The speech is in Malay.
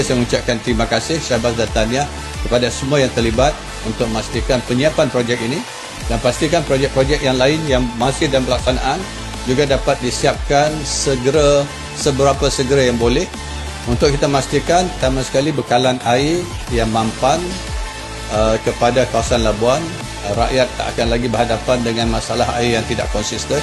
saya mengucapkan terima kasih, syabas dan tahniah kepada semua yang terlibat untuk memastikan penyiapan projek ini dan pastikan projek-projek yang lain yang masih dalam pelaksanaan juga dapat disiapkan segera, seberapa segera yang boleh untuk kita memastikan pertama sekali bekalan air yang mampan kepada kawasan Labuan. Rakyat tak akan lagi berhadapan dengan masalah air yang tidak konsisten.